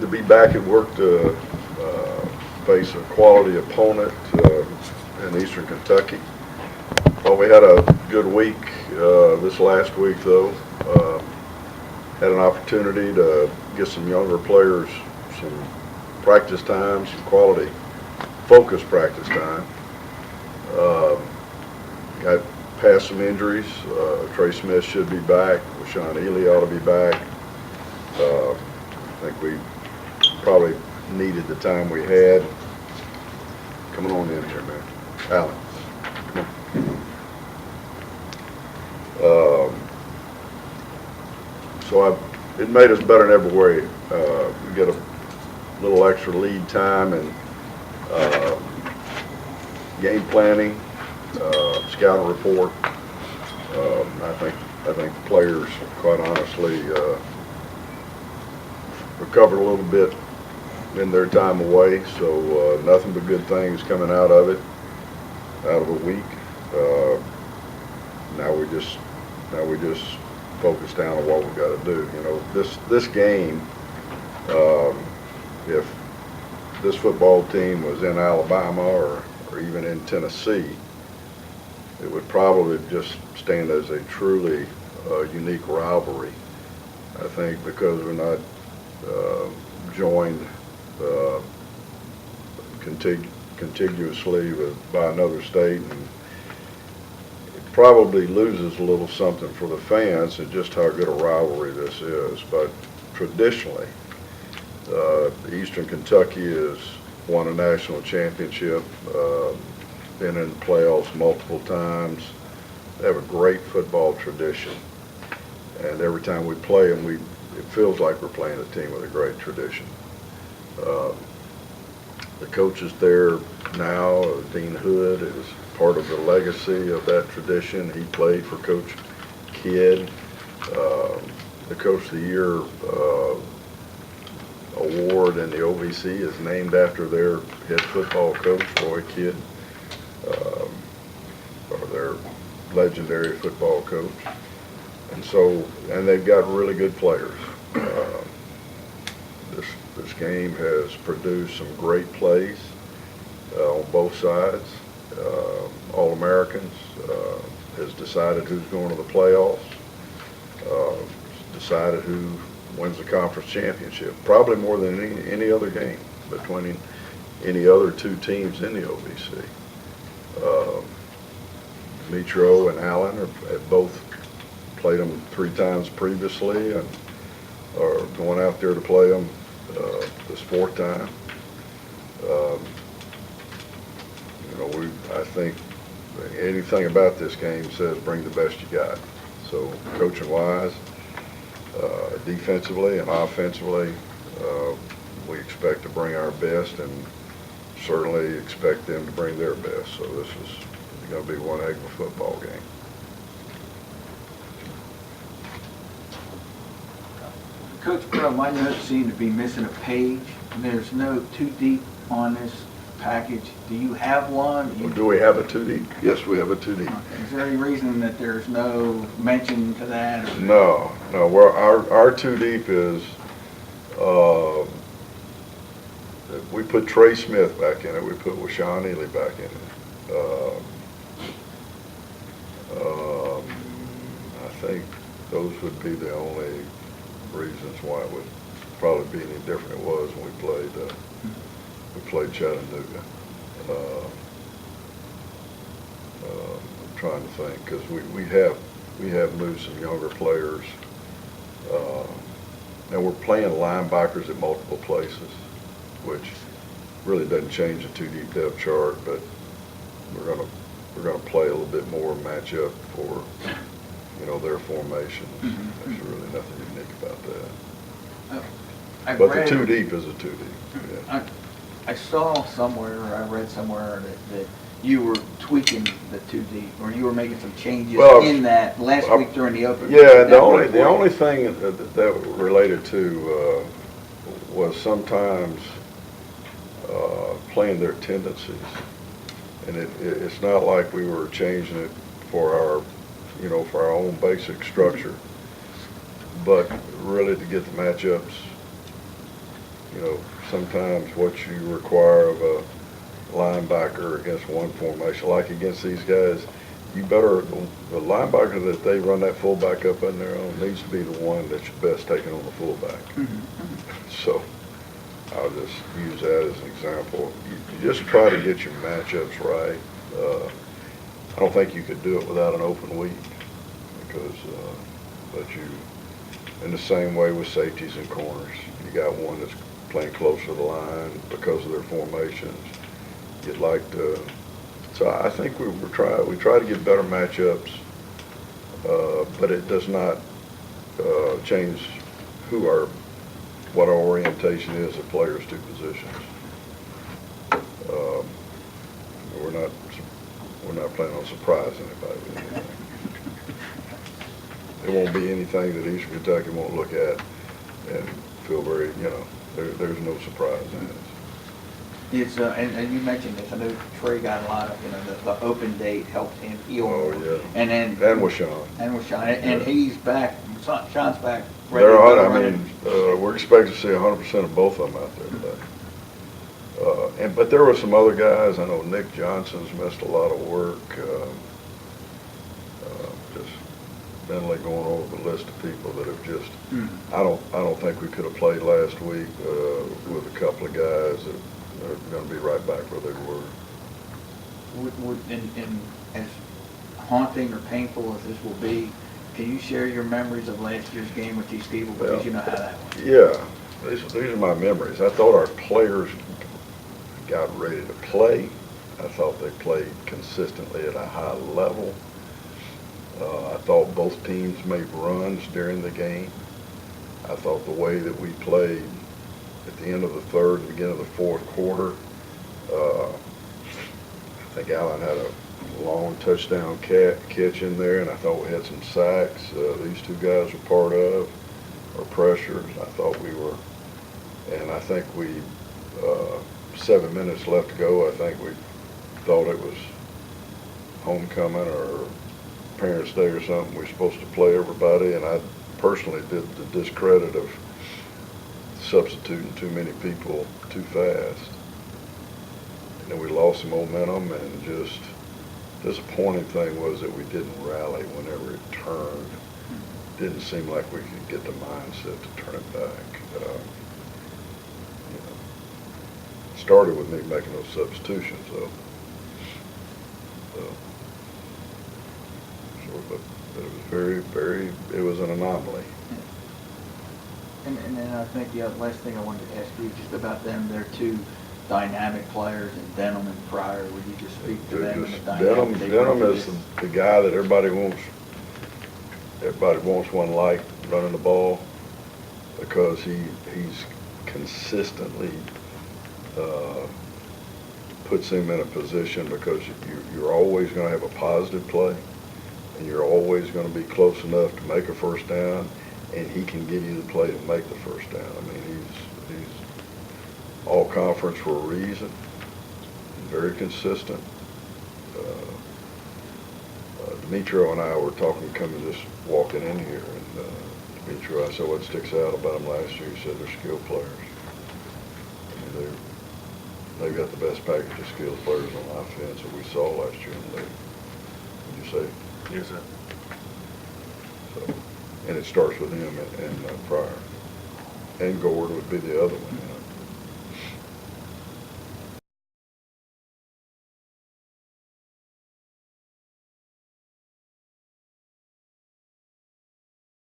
to be back at work to face a quality opponent in Eastern Kentucky. Well, we had a good week this last week, though. Had an opportunity to get some younger players some practice time, some quality focused practice time. Got past some injuries. Trey Smith should be back. Sean Ely ought to be back. I think we probably needed the time we had. Coming on in here, man. Alan. Come on. So it made us better in every way. We get a little extra lead time and game planning, scouting report. I think players, quite honestly, recovered a little bit in their time away. So nothing but good things coming out of it, out of a week. Now we just focus down on what we've got to do. You know, this game, if this football team was in Alabama or even in Tennessee, it would probably just stand as a truly unique rivalry. I think because we're not joined contiguously by another state, and it probably loses a little something for the fans and just how good a rivalry this is. But traditionally, Eastern Kentucky has won a national championship, been in the playoffs multiple times. They have a great football tradition, and every time we play them, it feels like we're playing a team with a great tradition. The coaches there now, Dean Hood, is part of the legacy of that tradition. He played for Coach Kidd. The Coach of the Year award in the OVC is named after their head football coach, Roy Kidd, or their legendary football coach. And they've got really good players. This game has produced some great plays on both sides. All-Americans, has decided who's going to the playoffs, decided who wins the conference championship, probably more than any other game between any other two teams in the OVC. DiMetrio and Allen have both played them 3 times previously and are going out there to play them this 4th time. I think anything about this game says bring the best you got. So coaching wise, defensively and offensively, we expect to bring our best and certainly expect them to bring their best. So this is going to be one heck of a football game. Coach Crowe, my notes seem to be missing a page. There's no too deep on this package. Do you have one? Do we have a 2 deep? Yes, we have a 2 deep. Is there any reason that there's no mention to that? Or? No. Our 2 deep is we put Trey Smith back in it. We put Sean Ely back in it. I think those would be the only reasons why it would probably be any different than it was when we played Chattanooga. I'm trying to think because we have moved some younger players, and we're playing linebackers at multiple places, which really doesn't change the 2 deep depth chart, but we're gonna play a little bit more matchup for their formations. There's really nothing unique about that. But the 2 deep is a 2 deep. Yeah. I saw somewhere, or I read somewhere that you were tweaking the 2 deep, or you were making some changes in that last week during the open. Yeah, the only thing that related to was sometimes playing their tendencies, and it's not like we were changing it for our own basic structure, but really to get the matchups you know, sometimes what you require of a linebacker against one formation, like against these guys, you better, the linebacker that they run that fullback up in there on needs to be the one that's best taking on the fullback. So I'll just use that as an example. You just try to get your matchups right. I don't think you could do it without an open week because, but you, in the same way with safeties and corners, you got one that's playing close to the line because of their formations. You'd like to, so I think we try to get better matchups, but it does not change what our orientation is of players to positions. We're not planning on surprising anybody with anything. There won't be anything that Eastern Kentucky won't look at and feel very, you know, there's no surprise in it. It's, and you mentioned this, I know Trey got a lot of, you know, the open date helped him heal. Oh, yeah. And with Sean. And he's back, Sean's back. They're on, I mean, we're expecting to see 100% of both of them out there today. But there were some other guys. I know Nick Johnson's missed a lot of work. Just mentally going over the list of people that have just. I don't think we could have played last week with a couple of guys that are going to be right back where they were. And as haunting or painful as this will be, can you share your memories of last year's game with these people? Because you know how that went. Yeah, these are my memories. I thought our players got ready to play. I thought they played consistently at a high level. I thought both teams made runs during the game. I thought the way that we played at the end of the third and beginning of the fourth quarter, I think Allen had a long touchdown catch in there, and I thought we had some sacks. These two guys were part of, or pressures. I thought we were, and I think we, 7 minutes left to go, I think we thought it was homecoming or Parents' Day or something. We were supposed to play everybody, and I personally did the discredit of substituting too many people too fast. And then we lost some momentum, and just disappointing thing was that we didn't rally whenever it turned. Didn't seem like we could get the mindset to turn it back. You know, it started with me making those substitutions, though. But it was it was an anomaly. And then I think the last thing I wanted to ask you just about them, they're two dynamic players, and Denham and Pryor. Would you just speak to them? Denham is the guy that everybody wants. Everybody wants one like running the ball because he's consistently puts him in a position because you're always going to have a positive play, and you're always going to be close enough to make a first down, and he can give you the play to make the first down. I mean, he's all conference for a reason, very consistent. DiMetrio and I were talking, walking in here, and DiMetrio, I said, what sticks out about them last year? He said they're skilled players. I mean, they've got the best package of skilled players on offense that we saw last year in the league. Would you say? Yes, sir. So, and it starts with him and Pryor. And Gord would be the other one. You know.